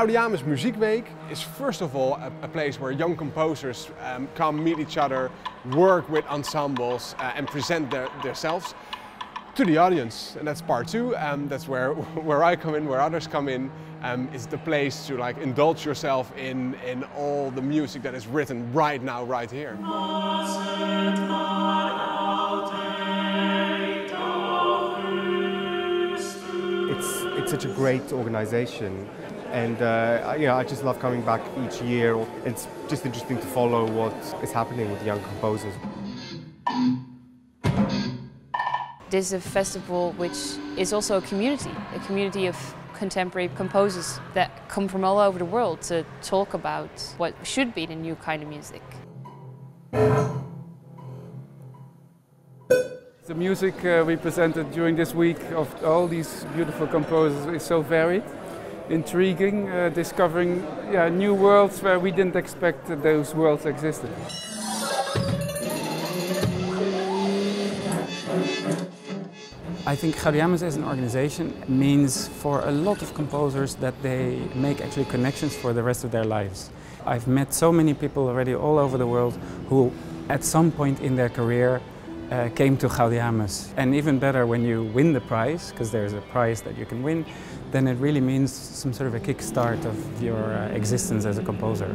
Gaudeamus Muziekweek is first of all a place where young composers come, meet each other, work with ensembles and present themselves to the audience. And that's part two. That's where I come in, where others come in. It's the place to indulge yourself in all the music that is written right now, right here. It's such a great organization, and I just love coming back each year. It's just interesting to follow what is happening with young composers. This is a festival which is also a community of contemporary composers that come from all over the world to talk about what should be the new kind of music. The music we presented during this week of all these beautiful composers is so varied, intriguing, discovering new worlds where we didn't expect that those worlds existed. I think Gaudeamus as an organization means for a lot of composers that they make actually connections for the rest of their lives. I've met so many people already all over the world who at some point in their career came to Gaudeamus. And even better, when you win the prize, because there's a prize that you can win, then it really means some sort of a kickstart of your existence as a composer.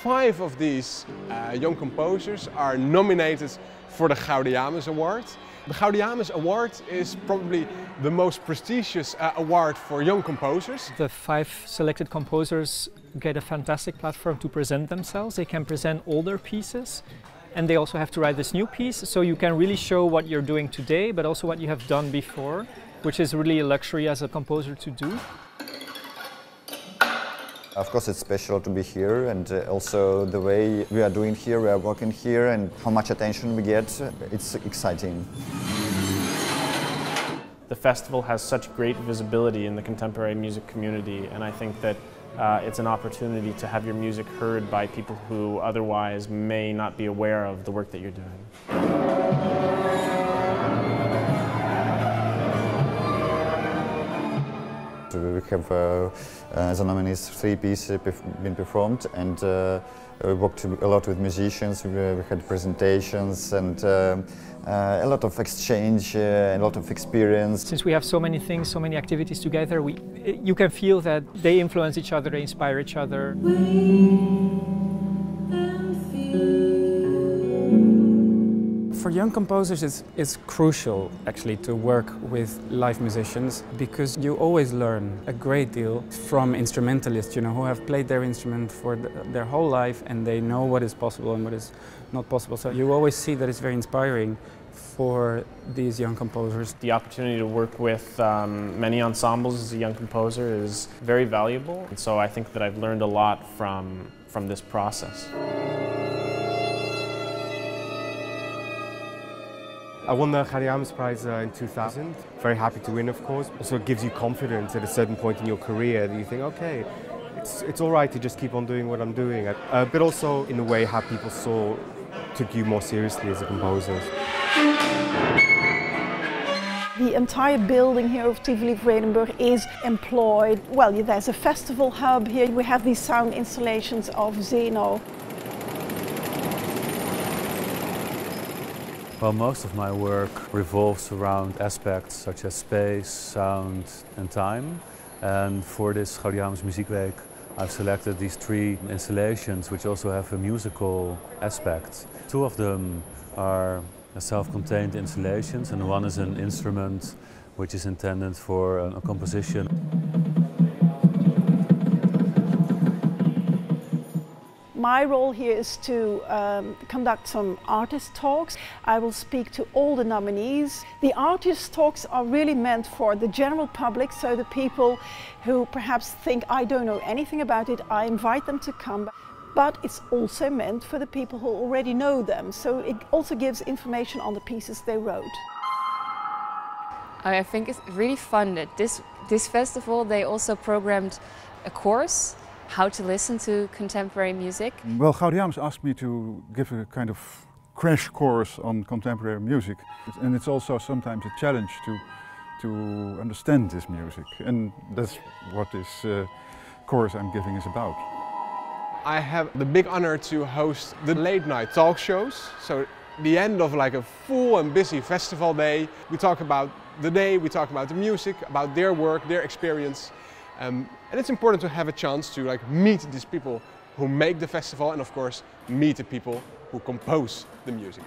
5 of these young composers are nominated for the Gaudeamus Award. The Gaudeamus Award is probably the most prestigious award for young composers. The 5 selected composers get a fantastic platform to present themselves. They can present older pieces, and they also have to write this new piece, so you can really show what you're doing today, but also what you have done before, which is really a luxury as a composer to do. Of course it's special to be here, and also the way we are doing here, we are working here, and how much attention we get, it's exciting. The festival has such great visibility in the contemporary music community, and I think that it's an opportunity to have your music heard by people who otherwise may not be aware of the work that you're doing. We have, as a nominees, 3 pieces been performed, and we worked a lot with musicians. We had presentations and a lot of exchange, a lot of experience. Since we have so many things, so many activities together, you can feel that they influence each other, they inspire each other. For young composers, it's crucial actually to work with live musicians, because you always learn a great deal from instrumentalists, who have played their instrument for their whole life, and they know what is possible and what is not possible. So you always see that it's very inspiring for these young composers. The opportunity to work with many ensembles as a young composer is very valuable, and so I think that I've learned a lot from this process. I won the Gaudeamus Prize in 2000. Very happy to win, of course. Also, it gives you confidence at a certain point in your career that you think, okay, it's all right to just keep on doing what I'm doing. But also, in a way, how people took you more seriously as a composer. The entire building here of TivoliVredenburg is employed. Well, there's a festival hub here. We have these sound installations of Zeno. Well, most of my work revolves around aspects such as space, sound and time. And for this Gaudeamus Muziekweek, I've selected these 3 installations which also have a musical aspect. 2 of them are self-contained installations, and one is an instrument which is intended for a composition. My role here is to conduct some artist talks. I will speak to all the nominees. The artist talks are really meant for the general public, so the people who perhaps think I don't know anything about it, I invite them to come. But it's also meant for the people who already know them, so it also gives information on the pieces they wrote. I think it's really fun that this festival, they also programmed a course how to listen to contemporary music. Well, Gaudeamus asked me to give a kind of crash course on contemporary music. And it's also sometimes a challenge to understand this music. And that's what this course I'm giving is about. I have the big honor to host the late night talk shows. So at the end of like a full and busy festival day, we talk about the day, we talk about the music, about their work, their experience. And it's important to have a chance to like meet these people who make the festival and of course meet the people who compose the music.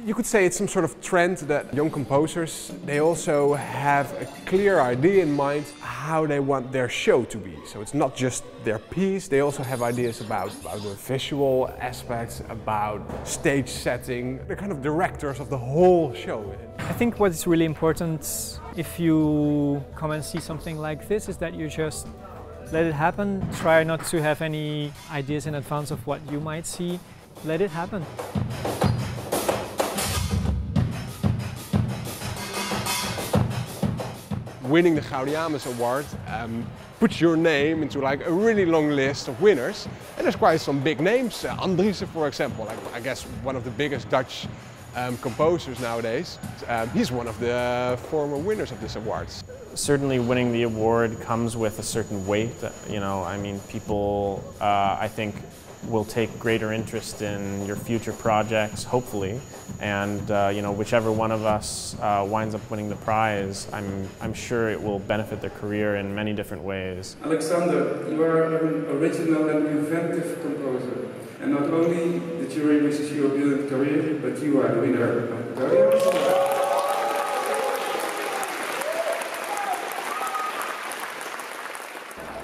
You could say it's some sort of trend that young composers, they also have a clear idea in mind how they want their show to be. So it's not just their piece, they also have ideas about the visual aspects, about stage setting. They're kind of directors of the whole show. I think what is really important if you come and see something like this is that you just let it happen. Try not to have any ideas in advance of what you might see. Let it happen. Winning the Gaudeamus Award puts your name into like a really long list of winners, and there's quite some big names. Andriessen, for example, like I guess one of the biggest Dutch composers nowadays. He's one of the former winners of this award. Certainly winning the award comes with a certain weight. You know, I mean, people I think will take greater interest in your future projects, hopefully, and you know, whichever one of us winds up winning the prize, I'm sure it will benefit their career in many different ways. Alexander, you are an original and inventive composer, and not only the jury wishes you a brilliant career, but you are the winner of the Gaudeamus Award.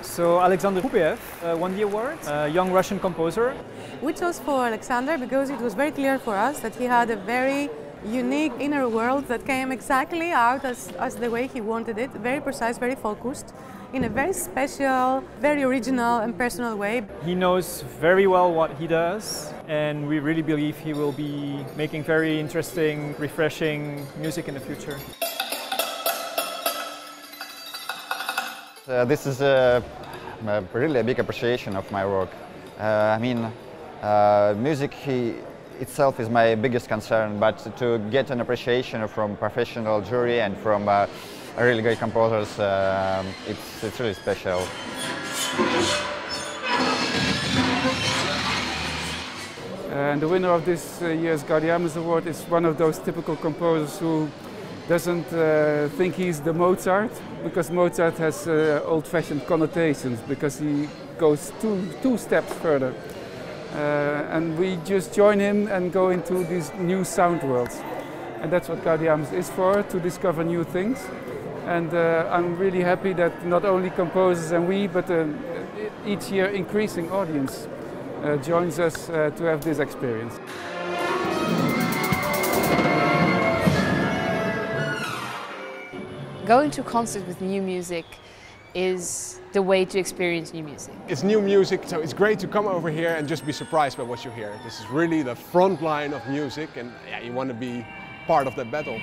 So Alexander Hubiev won the award, a young Russian composer. We chose for Alexander because it was very clear for us that he had a very unique inner world that came exactly out as the way he wanted it, very precise, very focused, in a very special, very original and personal way. He knows very well what he does, and we really believe he will be making very interesting, refreshing music in the future. This is really a big appreciation of my work. I mean, music itself is my biggest concern, but to get an appreciation from professional jury and from really great composers, it's really special. And the winner of this year's Gaudeamus Award is one of those typical composers who doesn't think he's the Mozart, because Mozart has old-fashioned connotations, because he goes two steps further. And we just join him and go into these new sound worlds. And that's what Gaudeamus is for, to discover new things. And I'm really happy that not only composers and we, but each year increasing audience joins us to have this experience. Going to concerts with new music is the way to experience new music. It's new music, so it's great to come over here and just be surprised by what you hear. This is really the front line of music, and yeah, you want to be part of that battle.